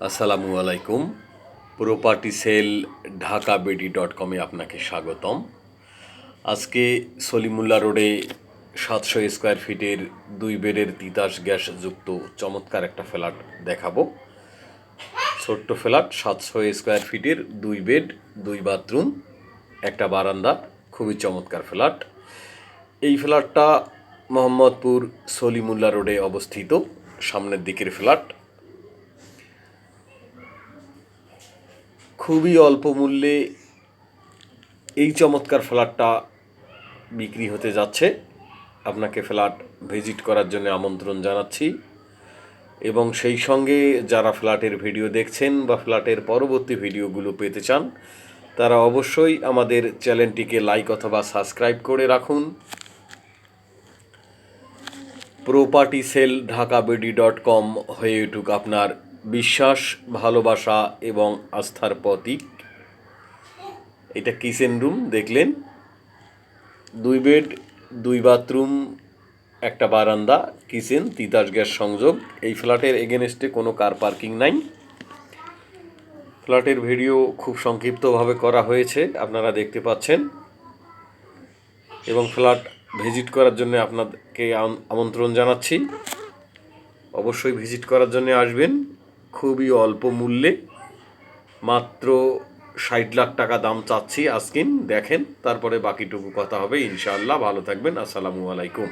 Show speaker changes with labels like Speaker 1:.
Speaker 1: আসসালামু আলাইকুম। Property sell ঢাকাবেডি.com-এ আপনাকে স্বাগতম। আজকে সলিমুল্লাহ রোডে 700 স্কোয়ার ফিটের 2 বেডের তিতাস গ্যাসযুক্ত চমৎকার একটা ফ্ল্যাট দেখাবো। ছোট্ট ফ্ল্যাট, 700 স্কোয়ার ফিটের 2 বেড 2 বাথরুম, একটা বারান্দা, খুবই চমৎকার ফ্ল্যাট। এই ফ্ল্যাটটা মোহাম্মদপুর সলিমুল্লাহ রোডে অবস্থিত, সামনের দিকের ফ্ল্যাট। খুবই অল্প মূল্যে এই চমৎকার ফ্ল্যাটটা বিক্রি হতে যাচ্ছে। আপনাকে ফ্ল্যাট ভিজিট করার জন্য আমন্ত্রণ জানাচ্ছি, এবং সেই সঙ্গে যারা ফ্ল্যাটের ভিডিও দেখছেন বা ফ্ল্যাটের পরবর্তী ভিডিওগুলো পেতে চান, তারা অবশ্যই আমাদের চ্যানেলটিকে লাইক অথবা সাবস্ক্রাইব করে রাখুন। প্রপার্টি সেল ঢাকাবেডি.com হয়ে উঠুক আপনার বিশ্বাস, ভালোবাসা এবং আস্থার প্রতীক। এটা কিচেন রুম দেখলেন, 2 বেড 2 বাথরুম, একটা বারান্দা, কিচেন, তিতাস গ্যাস সংযোগ। এই ফ্ল্যাটের এগেনস্টে কোনো কার পার্কিং নাই। ফ্ল্যাটের ভিডিও খুব সংক্ষিপ্তভাবে করা হয়েছে, আপনারা দেখতে পাচ্ছেন, এবং ফ্ল্যাট ভিজিট করার জন্য আপনাকে আমন্ত্রণ জানাচ্ছি। অবশ্যই ভিজিট করার জন্য আসবেন। খুবই অল্প মূল্যে, মাত্র 60 লাখ টাকা দাম চাচ্ছি। আজকিন দেখেন, তারপরে বাকিটুকু কথা হবে ইনশাআল্লাহ। ভালো থাকবেন। আসসালামু আলাইকুম।